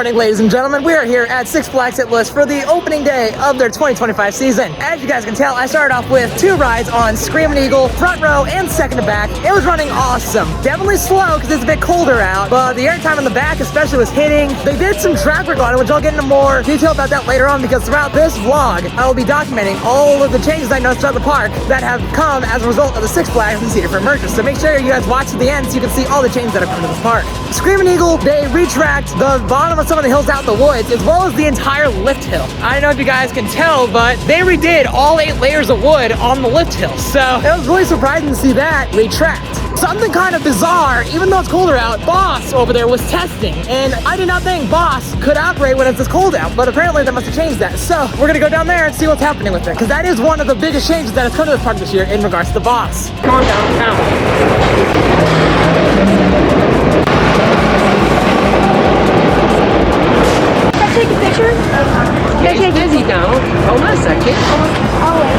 morning, ladies and gentlemen. We are here at Six Flags St. Louis for the opening day of their 2025 season. As you guys can tell, I started off with 2 rides on Screamin' Eagle, front row and second to back. It was running awesome. Definitely slow because it's a bit colder out, but the airtime in the back especially was hitting. They did some track work on it, which I'll get into more detail about that later on, because throughout this vlog, I will be documenting all of the changes I noticed throughout the park that have come as a result of the Six Flags and Cedar Fair mergers. So make sure you guys watch to the end so you can see all the changes that have come to this park. Screamin' Eagle, they retracked the bottom of some of the hills out in the woods, as well as the entire lift hill. I don't know if you guys can tell, but they redid all 8 layers of wood on the lift hill. So it was really surprising to see that retract. Something kind of bizarre, even though it's colder out, Boss over there was testing, and I did not think Boss could operate when it's this cold out, but apparently they must have changed that. So we're gonna go down there and see what's happening with it, because that is one of the biggest changes that has come to this park this year in regards to the Boss. Come on downtown. Take a picture? Yeah, it's busy now. Hold on a second. I'll wait.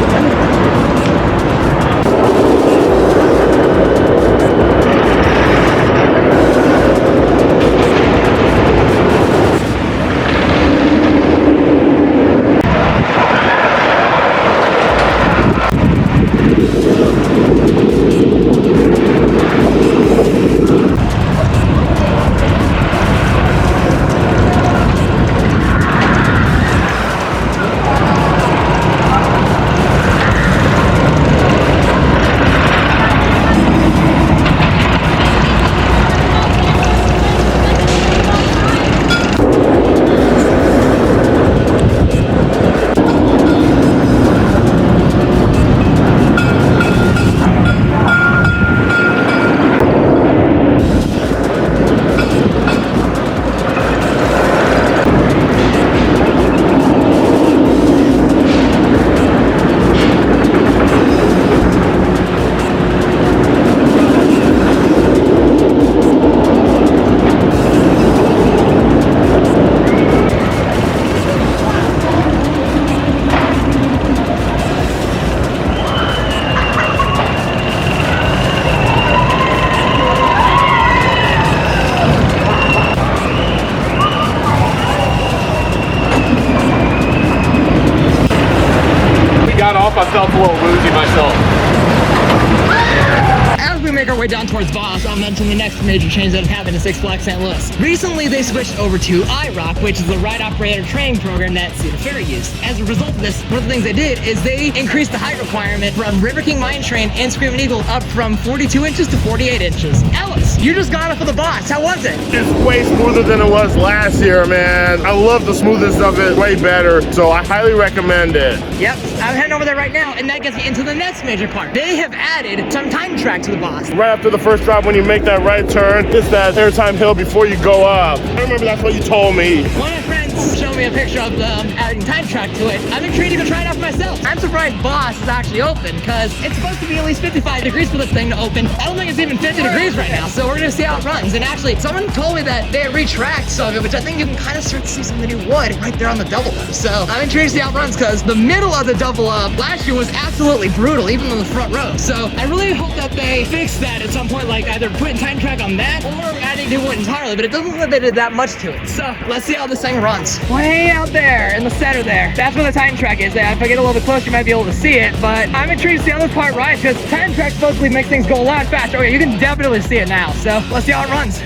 I felt a little woozy myself. As we make our way down towards Boss, I'll mention the next major change that has happened in Six Flags St. Louis. Recently, they switched over to IROC, which is the ride operator training program that Cedar Fair used. As a result of this, one of the things they did is they increased the height requirement from River King Mine Train and Screamin' Eagle up from 42 inches to 48 inches. Ellis, you just got off of the Boss. How was it? It's way smoother than it was last year, man. I love the smoothness of it, way better. So I highly recommend it. Yep, I'm heading over there right now, and that gets me into the next major part. They have added some time track to the Boss. Right after the first drop, when you make that right turn, it's that airtime hill before you go up. I remember that's what you told me. One of my friends showed me a picture of them adding time track to it. I'm intrigued to go try it out for myself. I'm surprised Boss is actually open, because it's supposed to be at least 55 degrees for this thing to open. I don't think it's even 50 degrees right now, so we're gonna see how it runs. And actually, someone told me that they retract some of it, which I think you can kind of start to see some of the new wood right there on the double up. So I'm intrigued to see how it runs, because the middle of the double up last year was absolutely brutal, even on the front row. So I really hope that they fix that at some point, like either putting time track on that or adding new wood entirely, but it doesn't look like they did that much to it. So let's see how this thing runs. Way out there in the center there, that's where the time track is. If I get a little bit closer, you might be able to see it, but I'm intrigued to see how this part rides, because time track supposedly makes things go a lot faster. Okay, you can definitely see it now, so let's see how it runs.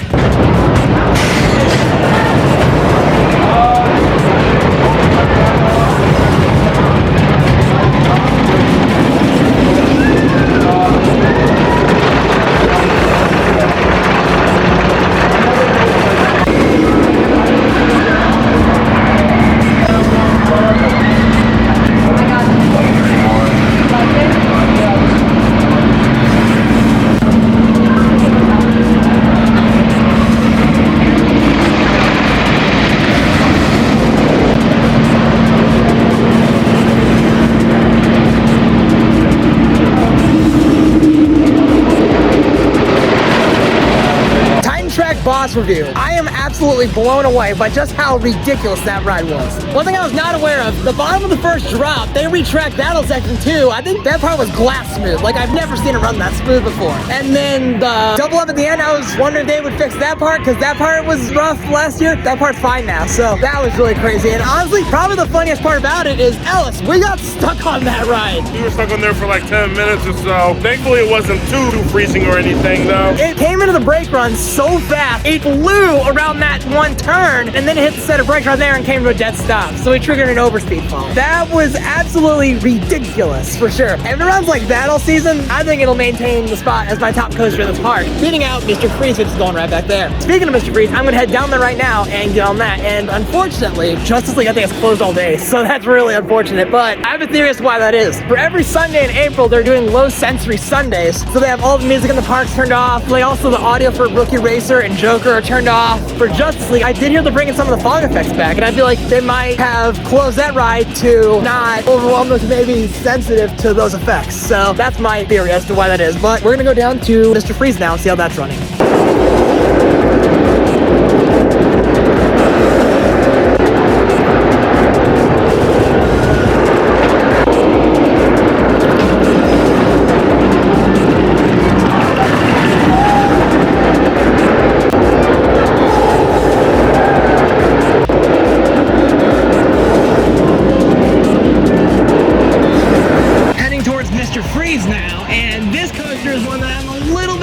Boss review. I am absolutely absolutely blown away by just how ridiculous that ride was. One thing I was not aware of, the bottom of the first drop, they retracked that whole section too. I think that part was glass smooth. Like, I've never seen it run that smooth before. And then the double up at the end, I was wondering if they would fix that part, because that part was rough last year. That part's fine now, so that was really crazy. And honestly, probably the funniest part about it is, Ellis, we got stuck on that ride. We were stuck on there for like 10 minutes or so. Thankfully, it wasn't too freezing or anything, though. It came into the brake run so fast, it flew around that one turn, and then it hit the set of brakes right there and came to a dead stop. So it triggered an overspeed fall. That was absolutely ridiculous, for sure. If it runs like that all season, I think it'll maintain the spot as my top coaster in this park, beating out Mr. Freeze, which is going right back there. Speaking of Mr. Freeze, I'm gonna head down there right now and get on that. And unfortunately, Justice League, I think, is closed all day, so that's really unfortunate. But I have a theory as to why that is. For every Sunday in April, they're doing low sensory Sundays, so they have all the music in the parks turned off. Like, also the audio for Rookie Racer and Joker are turned off. For Justice League, I did hear they're bringing some of the fog effects back, and I feel like they might have closed that ride to not overwhelm those maybe sensitive to those effects. So that's my theory as to why that is. But we're gonna go down to Mr. Freeze now and see how that's running.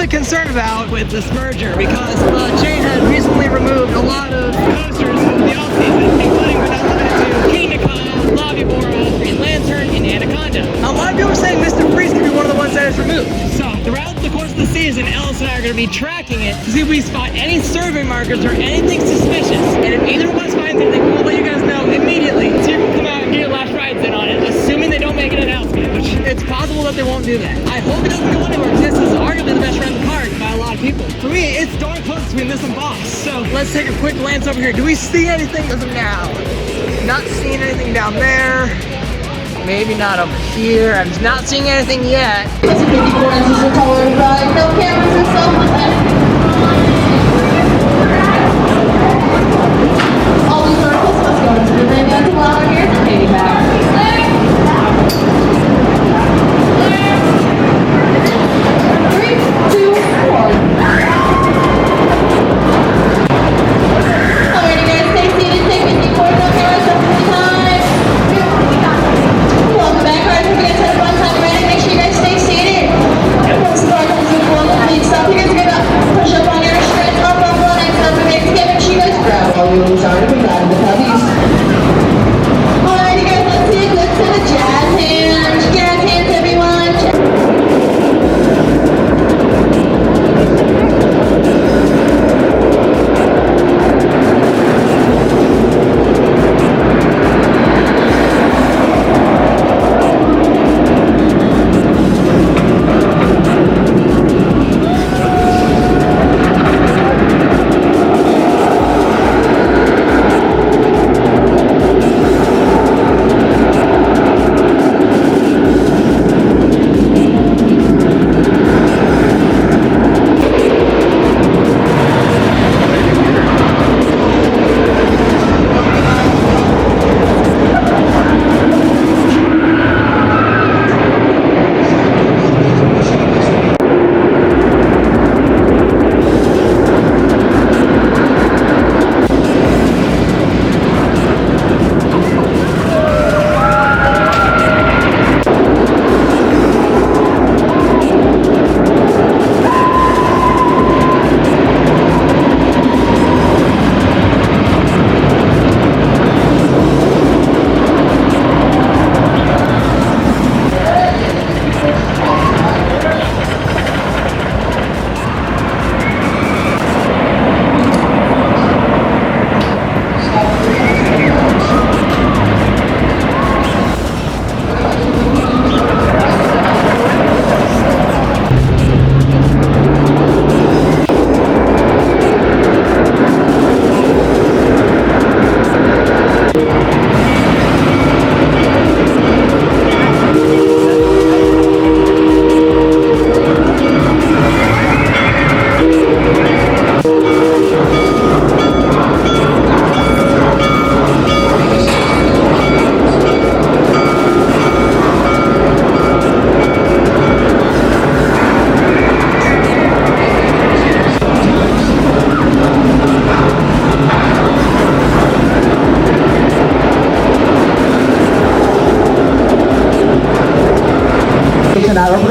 Concerned about with this merger, because the chain has recently removed a lot of coasters from the off-season, including but not limited to King Nakana, Lobby Bora, Green Lantern, and Anaconda. A lot of people are saying Mr. Freeze could be one of the ones that is removed. So throughout the course of the season, Ellis and I are going to be tracking it to see if we spot any survey markers or anything suspicious. And if either of us finds anything, we'll let you guys know immediately, so you can come out and get your last rides in on it, assuming they don't make an announcement, which it's possible that they won't do that. I hope it doesn't go anywhere, because this is arguably the best ride in the park by a lot of people. For me, it's darn close between this and Boss. So let's take a quick glance over here. Do we see anything as of now? Not seeing anything down there. Maybe not over here. I'm just not seeing anything yet. It's a 54 inches of color ride. No cameras or something. All these circles must go into the venue to allow our gears and maybe back. 3, 2, 1. Alrighty guys, stay seated, take 54, no cameras, up to the time. Welcome back, guys. We're gonna set up on time ready. Make sure you guys stay seated. Once the car comes in full, please stop. You guys are gonna push up on your restraints, up on one, and time to make together. Make sure you guys grab all your sorry to be glad in the puppies.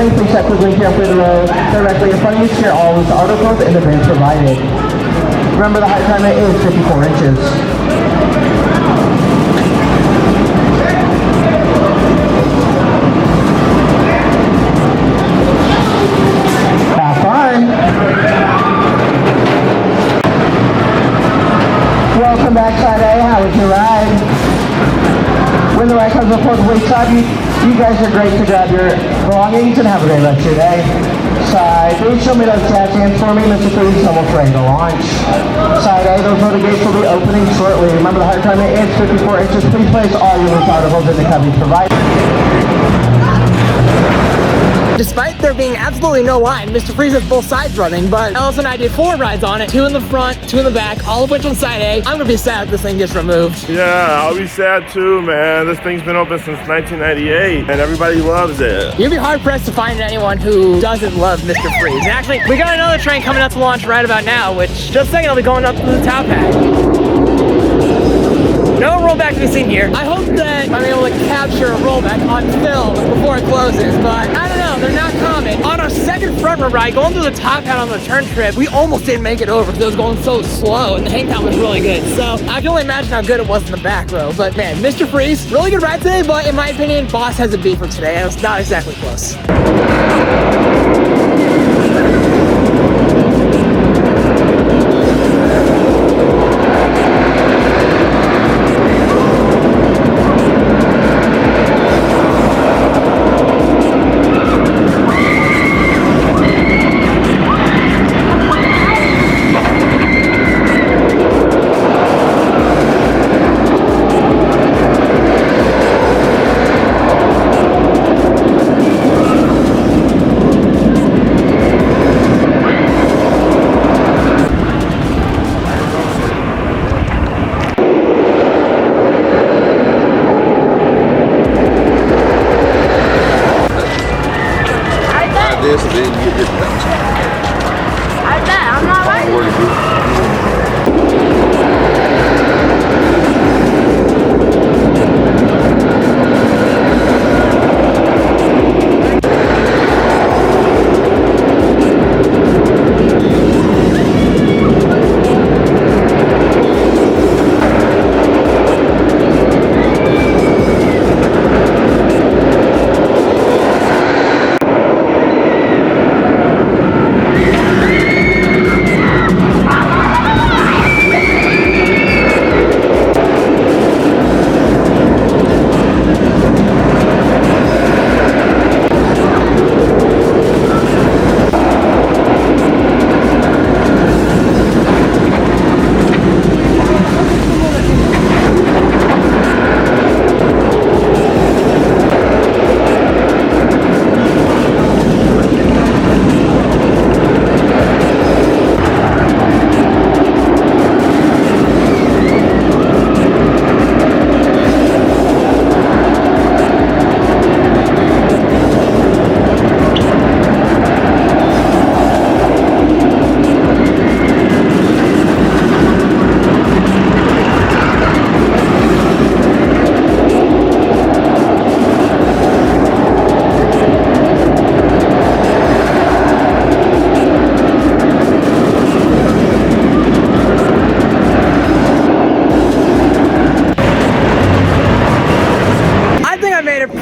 running, please check the link here for the road directly in front of you. Share all of the articles and the bands provided. Remember, the height limit is 54 inches. Have fun. Welcome back, Side A. How was your ride? When the ride comes up the way side, you guys are great to grab your belongings and have a great rest of your day. Side B, show me those jazz hands for me. Mr. Freeze, almost ready to launch. Side A, those loading gates will be opening shortly. Remember, the height limit is 54 inches. Please place all your loose articles in the cubbies provided. Despite there being absolutely no line, Mr. Freeze has both sides running, but Ellis and I did 4 rides on it, 2 in the front, 2 in the back, all of which on side A. I'm gonna be sad if this thing gets removed. Yeah, I'll be sad too, man. This thing's been open since 1998, and everybody loves it. You'd be hard pressed to find anyone who doesn't love Mr. Freeze. And actually, we got another train coming out to launch right about now, which just a second I'll be going up to the top hat. No rollback to be seen here. I hope that I'm able to capture a rollback on film before it closes, but I don't know, they're not common. On our second front row ride, going through the top hat on the turn trip, we almost didn't make it over because it was going so slow and the hang time was really good. So I can only imagine how good it was in the back row. But man, Mr. Freeze, really good ride today, but in my opinion, Boss has a B for today, and it's not exactly close. This and then you get this done. I bet. I'm not right.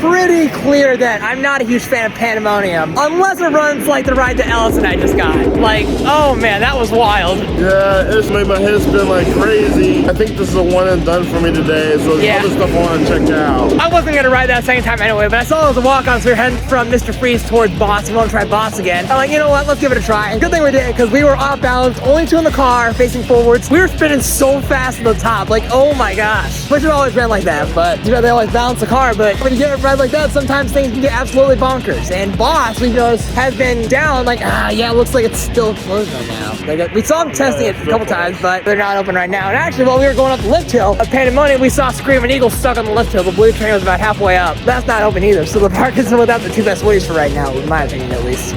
pretty clear that I'm not a huge fan of Pandemonium, unless it runs like the ride that Ellis and I just got. Like, oh man, that was wild. Yeah, it's made my head spin like crazy. I think this is a one and done for me today, so there's other stuff I want to check out. I wasn't gonna ride that second time anyway, but I saw it was a walk-on, so we were heading from Mr. Freeze towards Boss. We want to try Boss again. I'm like, you know what, let's give it a try. Good thing we did, because we were off balance, only two in the car, facing forwards. We were spinning so fast at the top, like, oh my gosh. Which has always been like that, but they always balance the car, but when you get a ride like that, sometimes things can get absolutely bonkers. And Boss, we noticed, has been down, like, yeah, it looks like it's still closed right now. Like, we saw them testing it a couple times, but they're not open right now. And actually, while we were going up the lift hill of Pandemonium, we saw Screaming Eagle stuck on the lift hill. The blue train was about halfway up. That's not open either, so the park is without the two best ways for right now, in my opinion at least.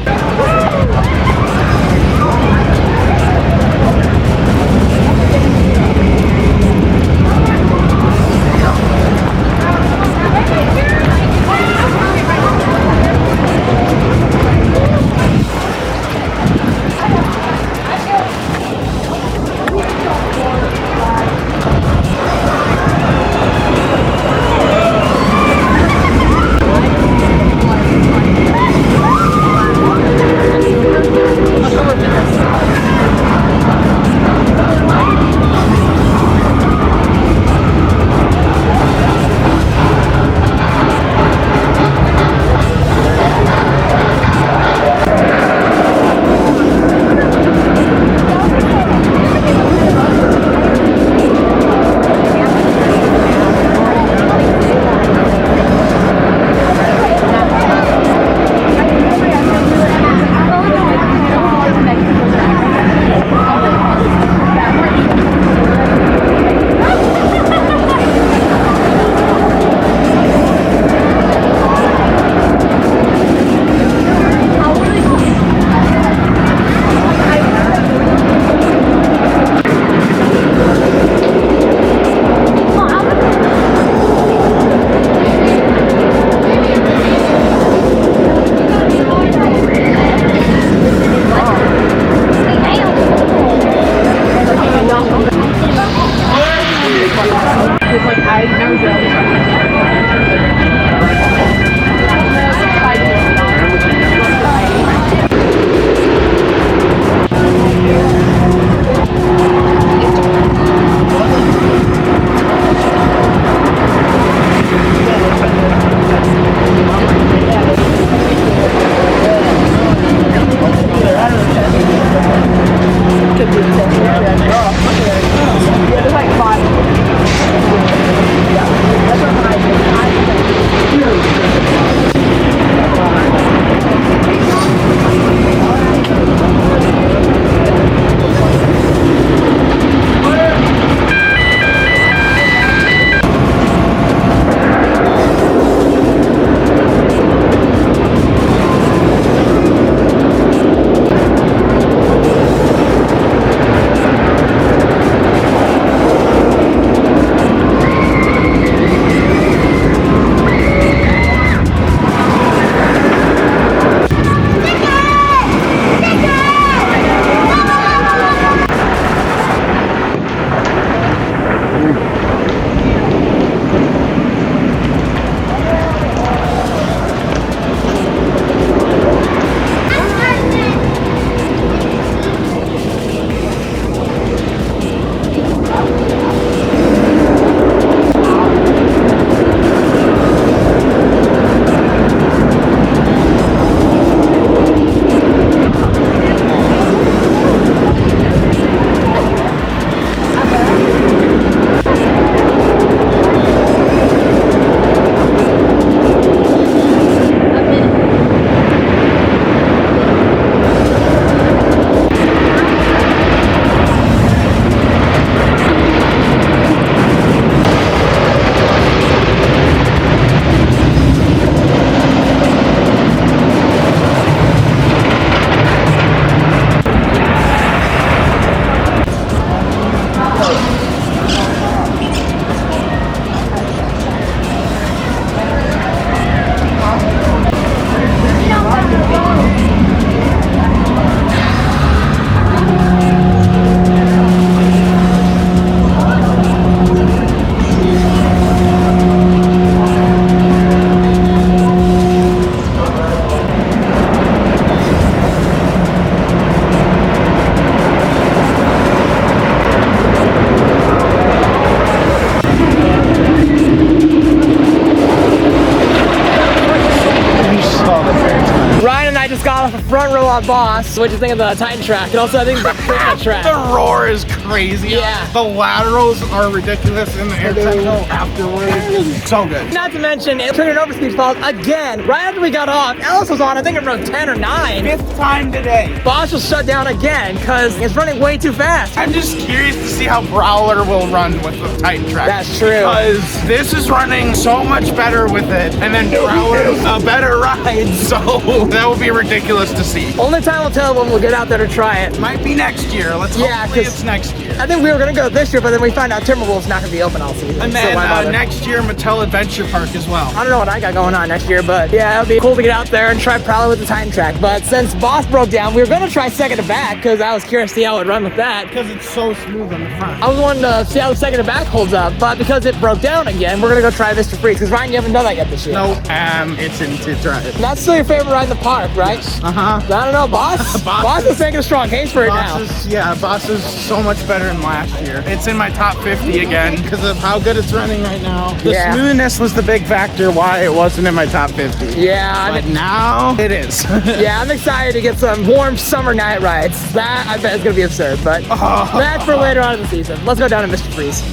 just got off a front row on Boss. What'd you think of the Titan track? And also, I think the Picnic track. The roar is crazy. Yeah. The laterals are ridiculous in the air techno afterwards. So good. Not to mention, it triggered an overspeed fault again. Right after we got off, Ellis was on, I think, in row 10 or 9. 5th time today. Boss was shut down again because it's running way too fast. I'm just curious to see how Brawler will run with the Titan track. That's true. Because this is running so much better with it, and then Brawler's a better ride, so that will be ridiculous to see. Only time will tell when we'll get out there to try it. Might be next year. Let's hopefully it's next year. I think we were going to go this year, but then we found out Timberwolf's not going to be open all season. And so then why bother? next year, Mattel Adventure Park as well. I don't know what I got going on next year, but yeah, it'll be cool to get out there and try Prowler with the Titan track. But since Boss broke down, we were going to try second to back because I was curious to see how it would run with that. Because it's so smooth on the front. I was wanting to see how the second to back holds up, but because it broke down again, we're going to go try Mr. Freeze because Ryan, you haven't done that yet this year. No, it's into try it. And that's still your favorite ride in the park, right? Uh-huh. I don't know, Boss. Boss is making a strong case for it now. Boss is so much better than last year. It's in my top 50 again because of how good it's running right now. The smoothness was the big factor why it wasn't in my top 50. Yeah, but now it is. Yeah, I'm excited to get some warm summer night rides. That I bet is gonna be absurd, but that's for later on in the season. Let's go down to Mr. Freeze.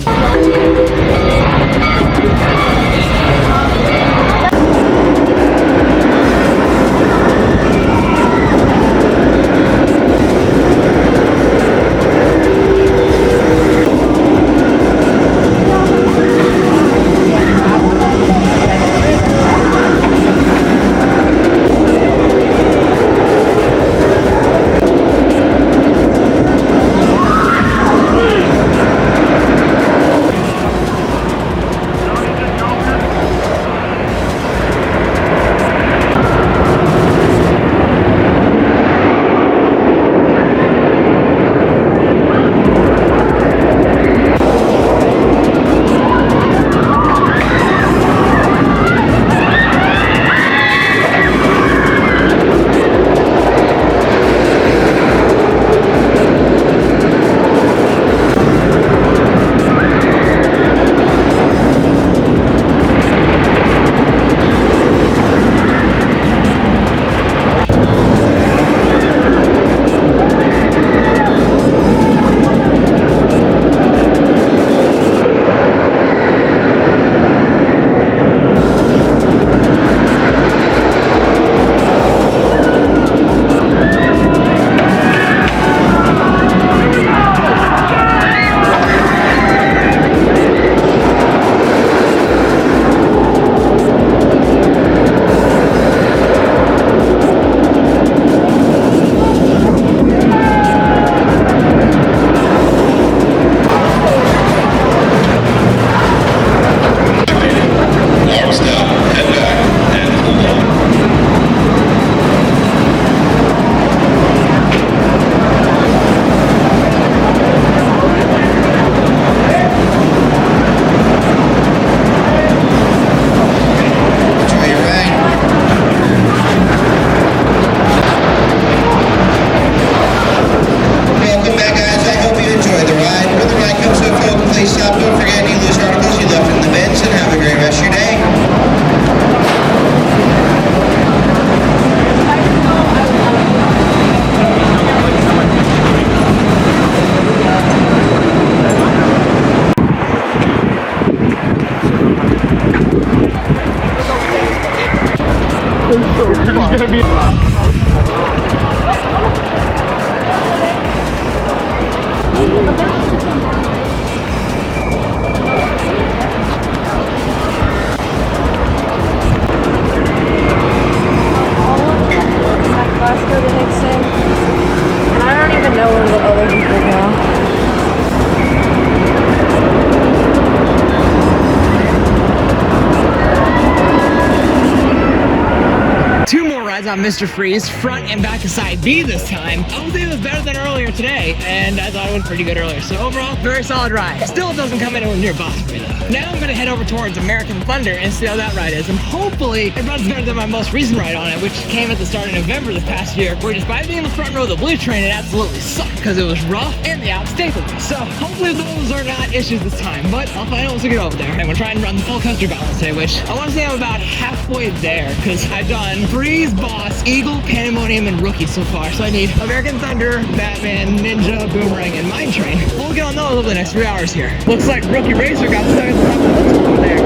On Mr. Freeze, front and back to side B this time. I would say it was better than earlier today, and I thought it went pretty good earlier. So overall, very solid ride. Still doesn't come anywhere near Boss for me though. Now I'm gonna head over towards American Thunder and see how that ride is, and hopefully it runs better than my most recent ride on it, which came at the start of November this past year, where despite being in the front row of the blue train, it absolutely sucked because it was rough and the Alps stank with me. So hopefully those are not issues this time, but I'll find out once we get over there. I'm gonna try and run the full coaster balance today, which I want to say I'm about halfway there because I've done Freeze, Boss, Boss, Eagle, Pandemonium, and Rookie so far. So I need American Thunder, Batman, Ninja, Boomerang, and Mine Train. We'll get on those over the next 3 hours here. Looks like Rookie Racer got stuck at the top of the list over there.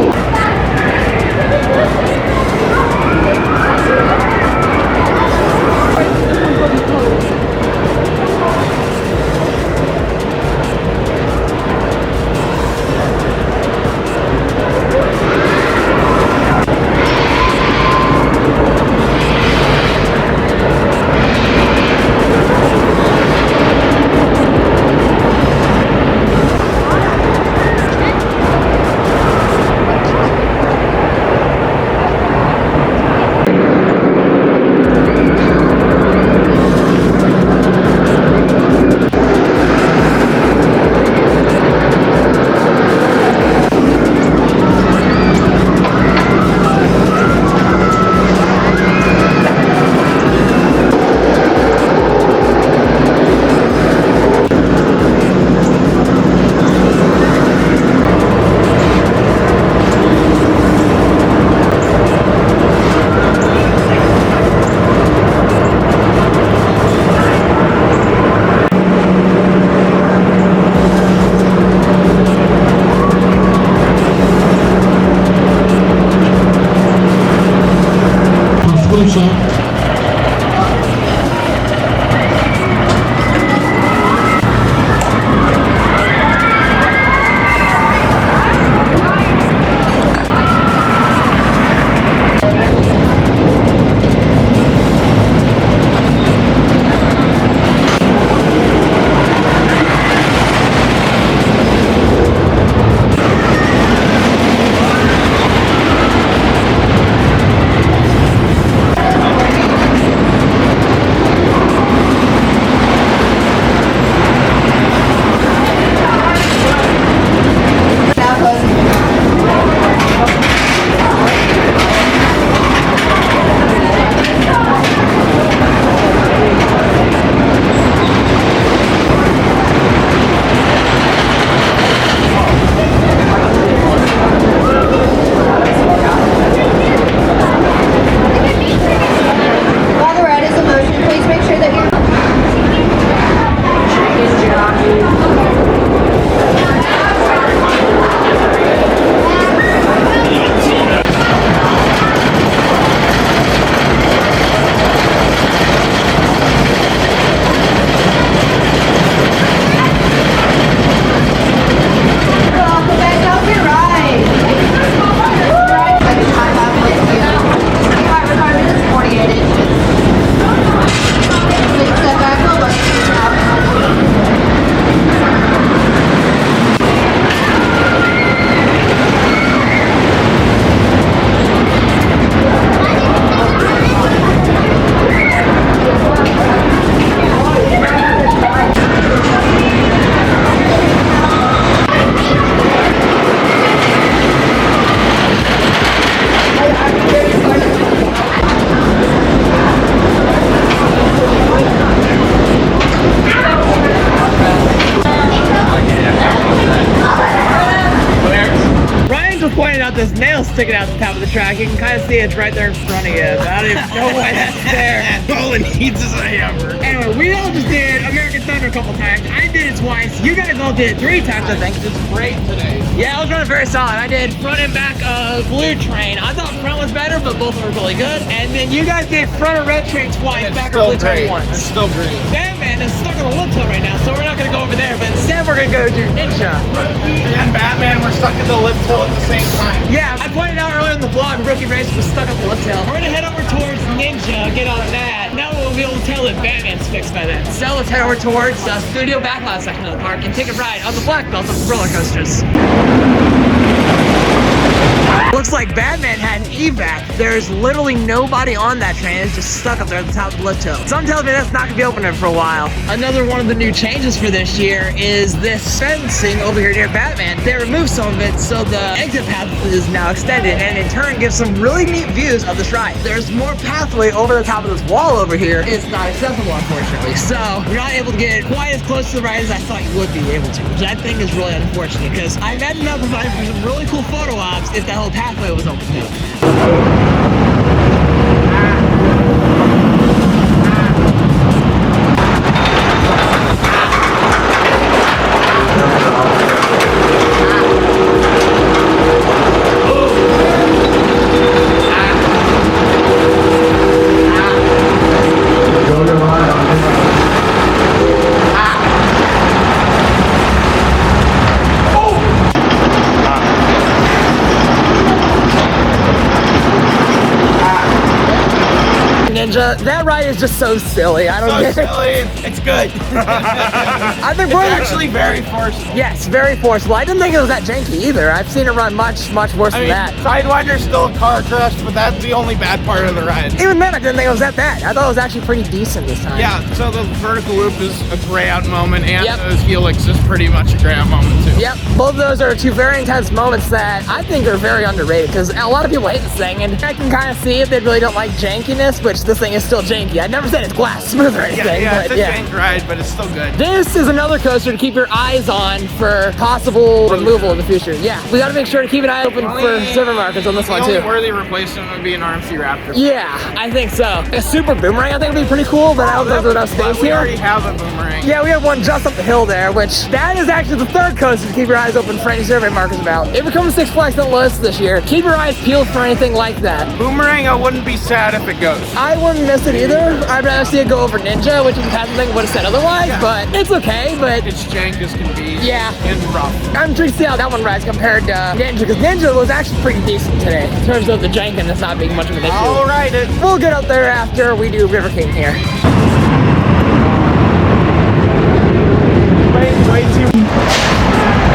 This nail sticking out the top of the track. You can kind of see it's right there in front of you. But I don't even know why that's there. All it needs is a hammer. Anyway, we all just did American Thunder a couple times. I did it twice. You guys all did it 3 times, I think. It's great today. Yeah, I was running very solid. I did front and back of Blue Train. I thought front was better, but both were really good. And then you guys did front of Red Train twice, back of Blue Train once. It's still great. Batman is stuck on the lip tail right now, so we're not going to go over there. But instead, we're going to go to Ninja. And Batman were stuck in the lip tail at the same time. Yeah, I pointed out earlier in the vlog, Rookie Racer was stuck up the lip tail. We're gonna head over towards Ninja, get on that. Now we'll be able to tell that Batman's fixed by then. So let's head over towards the studio backlot section of the park and take a ride on the black belt of roller coasters. Looks like Batman had an evac. There's literally nobody on that train. It's just stuck up there at the top of the lift hill. Something tells me that's not gonna be opening for a while. Another one of the new changes for this year is this fencing over here near Batman. They removed some of it, so the exit path is now extended, and in turn gives some really neat views of this ride. There's more pathway over the top of this wall over here. It's not accessible, unfortunately. So you're not able to get quite as close to the ride as I thought you would be able to, which I think is really unfortunate, because I imagine that would provide for some really cool photo ops if that whole pathway was open too. Ninja. That ride is just so silly. I don't get it. It's good. I think It's actually very forceful. Yes, very forceful. I didn't think it was that janky either. I've seen it run much worse than that. Sidewinder's still a car crush, but that's the only bad part of the ride. Even then, I didn't think it was that bad. I thought it was actually pretty decent this time. Yeah, so the vertical loop is a gray out moment, and Yep. the helix is pretty much a gray out moment too. Yep, both of those are two very intense moments that I think are very underrated because a lot of people hate this thing, and I can kind of see if they really don't like jankiness, which this thing is still janky. I never said it's glass smooth or anything. Yeah, but it's a jank ride, but it's still good. This is another coaster to keep your eyes on for possible removal in the future. Yeah, we got to make sure to keep an eye open for server markers on this one The too. only worthy replacement would be an RMC Raptor. Yeah, I think so. A super boomerang I think would be pretty cool, but I don't think there's enough space We here. already have a boomerang. Yeah, we have one just up the hill there, which that is actually the third coaster to keep your eyes open for any survey markers about. If it comes to Six Flags on the list this year, keep your eyes peeled for anything like that. Boomerang, I wouldn't be sad if it goes. I wouldn't miss it either. I'd rather see it go over Ninja, which is the past thing would have said otherwise, but it's okay, but It's jank as can be. yeah. And rough. I'm intrigued to see how that one rides compared to Ninja, because Ninja was actually pretty decent today in terms of the jankiness not being much of an issue. I'll ride it. We'll get up there after we do River King here. Way too.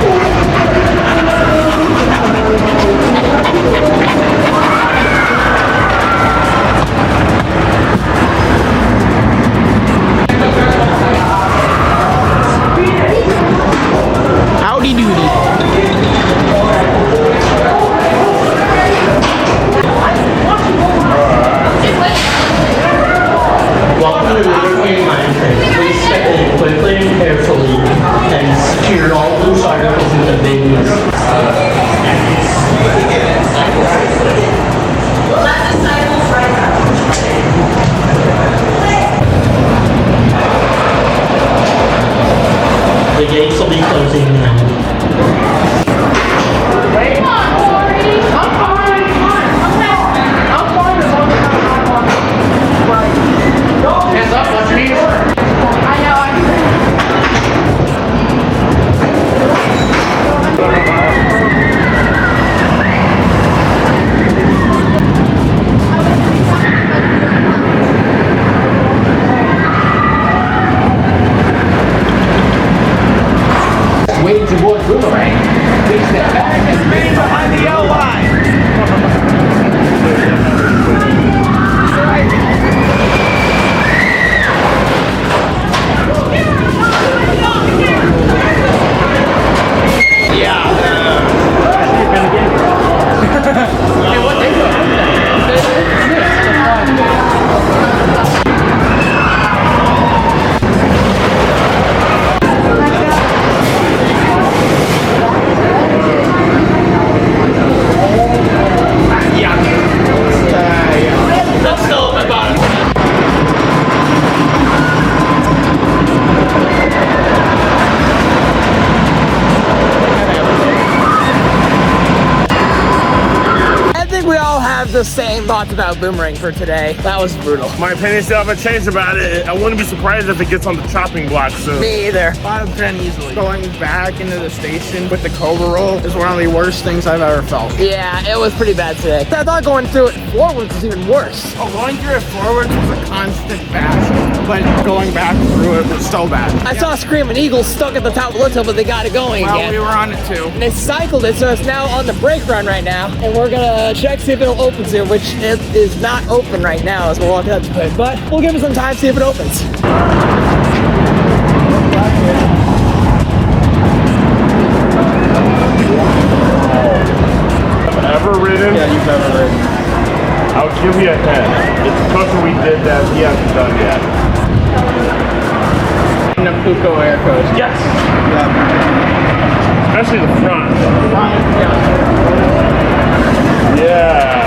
Howdy doody. Welcome to the River King Mine Train. Please step in quickly and carefully and secure all loose articles with the bins. The gates will be closing now. Hands up, watch your knees. Waiting to board Boomerang. Please step back and remain behind the yellow line. That's still at my bottom. I think we all have the same thoughts about Boomerang for today. That was brutal. My opinion still haven't changed about it. I wouldn't be surprised if it gets on the chopping block soon. Me either. 5 of 10 easily. Going back into the station with the Cobra roll is one of the worst things I've ever felt. Yeah, it was pretty bad today. I thought going through it forwards was even worse. Oh, going through it forwards was a constant bash, but going back through it was so bad. I saw Screaming Eagle stuck at the top of the hill, but they got it going Well, again. we were on it too. They cycled it, so it's now on the brake run right now. And we're gonna check, see if it'll open soon, which it is not open right now as we're walking up to it. But we'll give it some time, see if it opens. Ever ridden? Yeah, you've ever ridden. I'll give you a hint. It's a coaster we did that he hasn't done yet. Napuco Air Coaster. Yes! Yeah. Especially the front. Yeah. Yeah.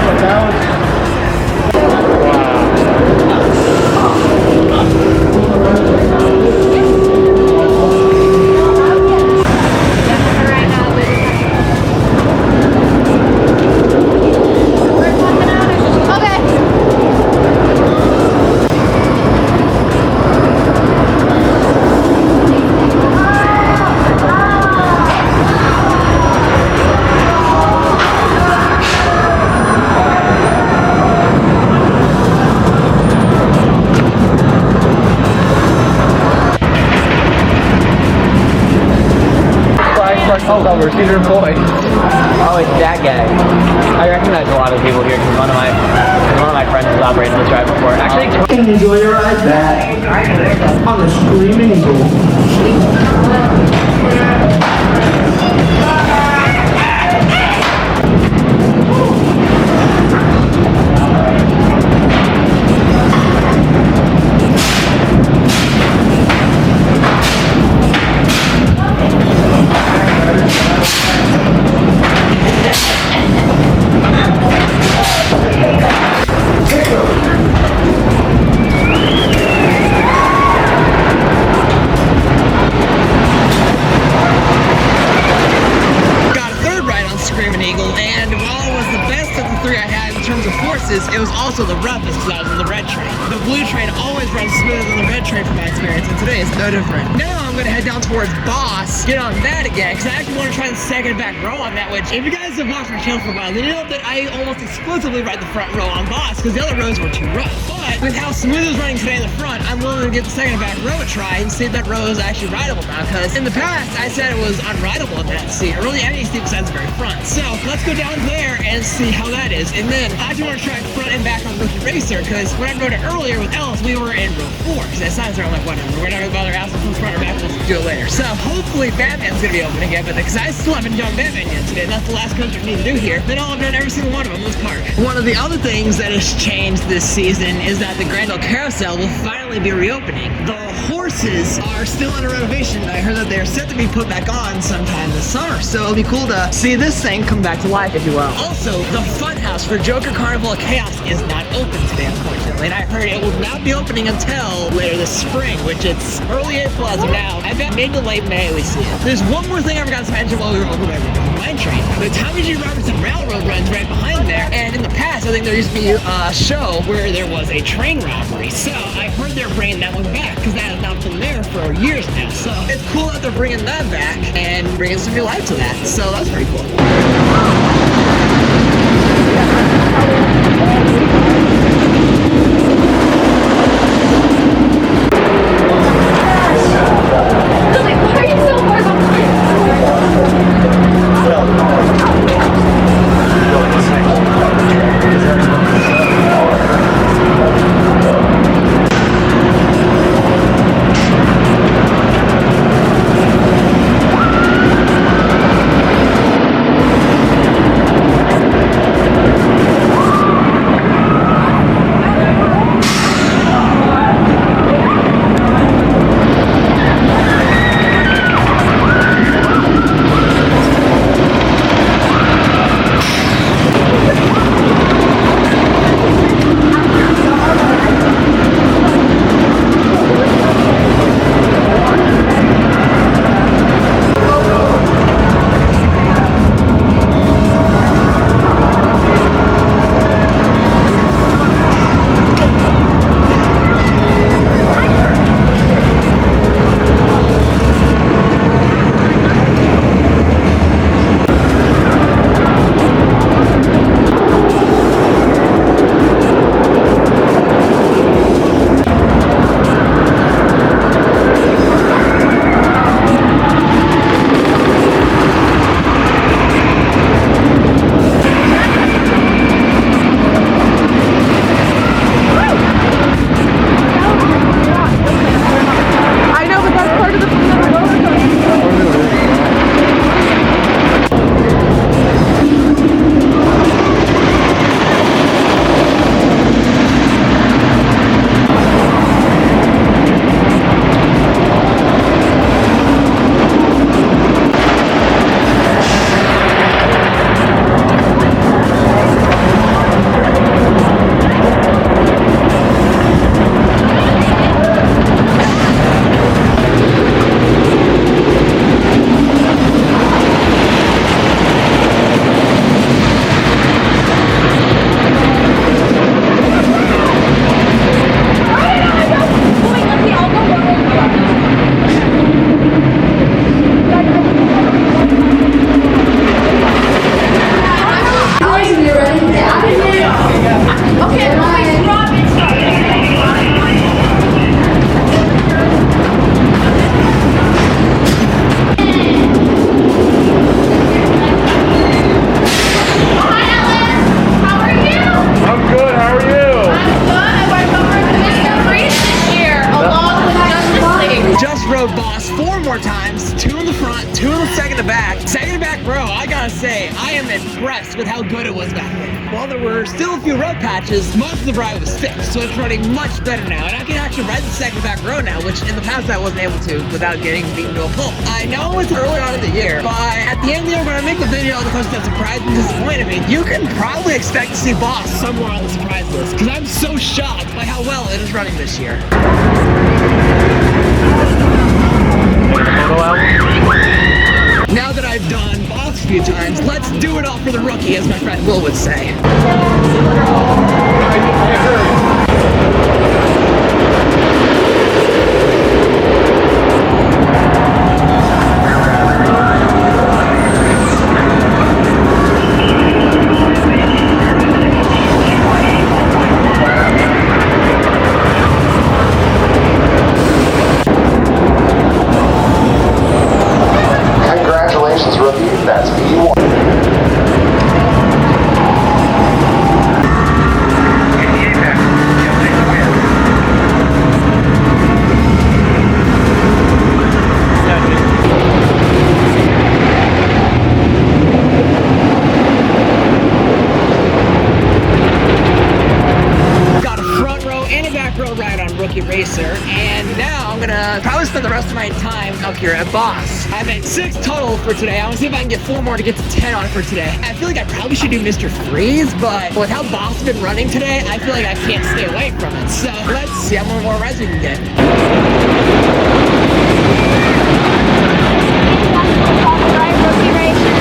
But that was over, Cedar Boy. Oh, it's that guy. I recognize a lot of people here because one of my friends has operated this ride before. Actually, Enjoy your ride back on the Screaming Eagle. It was also the roughest because I was in the red train. The blue train always runs smoother than the red train from my experience, and today is no different. Now I'm going to head down towards Boss, get on that again, because I actually want to try the second back row on that, which if you guys have watched my channel for a while, then you know that I almost exclusively ride the front row on Boss because the other rows were too rough. But with how smooth it was running today in the front, I'm willing to give the second back row a try and see if that row is actually rideable now, because in the past I said it was unrideable in that seat. It really any seat besides the very front. So let's go down there and see how that is. And then I actually want to try front and back on Rookie Racer, because when I rode it earlier with Ellis, we were in row 4. Because that signs are like, whatever, we're not going to bother asking from front or back, we'll do it later. So hopefully Batman's going to be open again, but because I still haven't done Batman yet today, and that's the last coaster I need to do here, then I'll have done every single one of them in this park. One of the other things that has changed this season is that the Grand Ole Carousel will finally be reopening. The horses are still under renovation. I heard that they're set to be put back on sometime this summer, so it'll be cool to see this thing come back to life, if you will. Also, the fun house for Joker Carnival of Chaos is not open today, unfortunately, and I heard it will not be opening until later this spring, which it's early April as of now. I bet mid to late May we see it. There's one more thing I forgot to mention while we were over by the mine train. The Tommy G. Robertson Railroad runs right behind there, and in the past, I think there used to be a show where there was a train robbery, so I heard they're bringing that one back, because that has not been there for years now, so it's cool that they're bringing that back and bringing some new life to that, so that's pretty cool. Why are you so far impressed with how good it was back then. While there were still a few road patches, most of the ride was fixed, so it's running much better now. And I can actually ride the second back row now, which in the past I wasn't able to without getting beaten to a pulp. I know it's early on in the year, but at the end of the year when I make the video of the course that surprised and disappointed me, you can probably expect to see Boss somewhere on the surprise list, because I'm so shocked by how well it is running this year. Now that I've done Boss a few times, let's do it all for the rookie, as my friend Will would say. Congratulations, rookie. That's P1. Got a front row and a back row ride on Rookie Racer, and now I'm gonna probably spend the rest of my time out here at Boss. I'm at 6 total for today. I want to see if I can get 4 more to get to 10 on it for today. I feel like I probably should do Mr. Freeze, but with how Boss has been running today, I feel like I can't stay away from it. So let's see how many more rides we can get. Rookie Racer.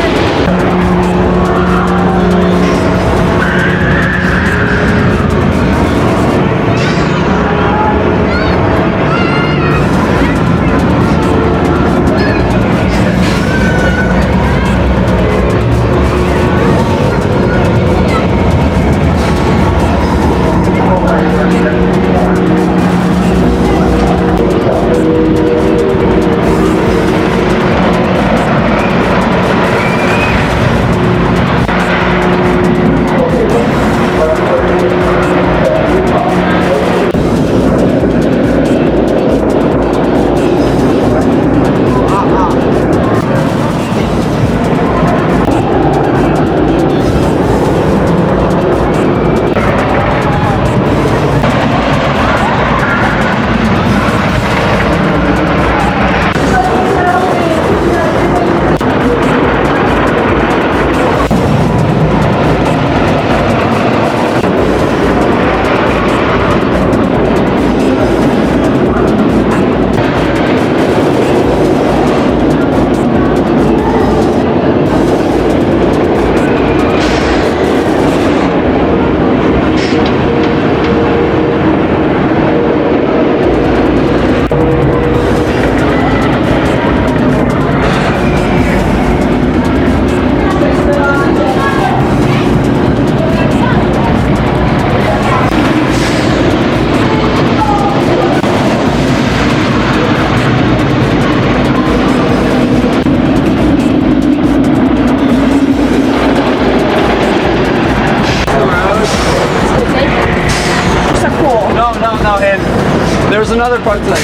No, and there's another part to that.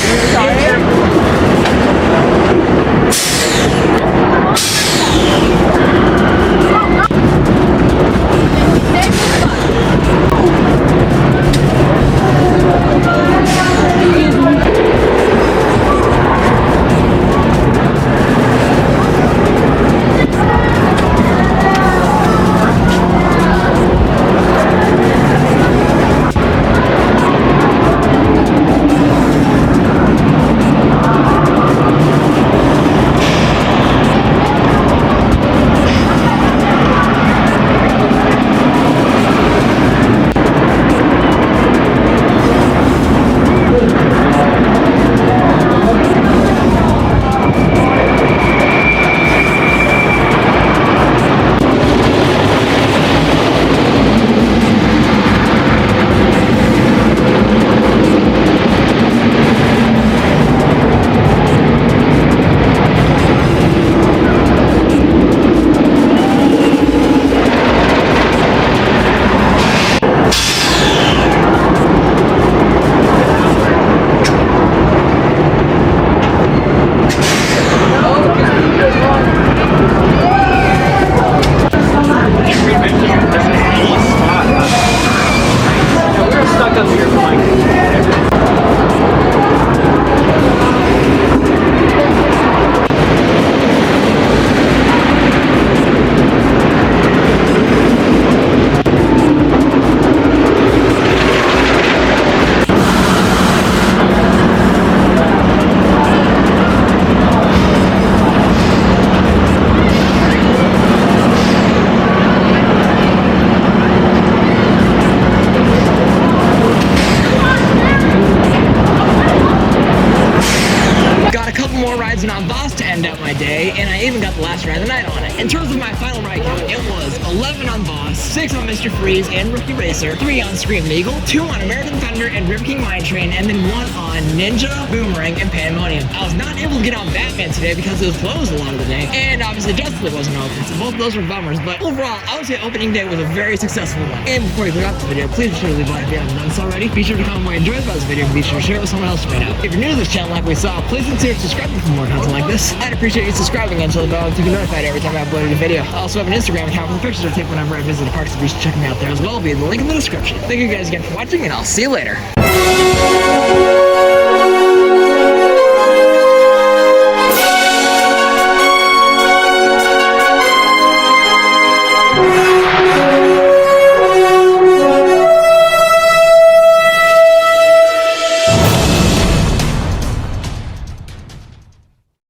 more rides than on Boss to end out my day, and I even got the last ride of the night on it. In terms of my final ride count, it was 11 on Boss, 6 on Mr. Freeze and Rookie Racer, 3 on Screaming Eagle, 2 on American Thunder and Rip King Mine Train, and then 1 on Ninja, Boomerang, and Pandemonium. I was not able to get on Batman today because it was closed a lot of the day, and obviously Justice League wasn't open, so both of those were bummers, but overall, I would say opening day was a very successful one. And before you click off the video, please be sure to leave a like if you haven't done so already. Be sure to comment what you enjoyed about this video, and be sure to share it with someone else right now. If you're new to this channel like we saw, please consider subscribing for more content like this. I'd appreciate you subscribing and the bell to be notified every time I upload a video. I also have an Instagram account for the pictures I take whenever I visit the parks, so be sure to check me out there as well. It'll be in the link in the description. Thank you guys again for watching, and I'll see you later.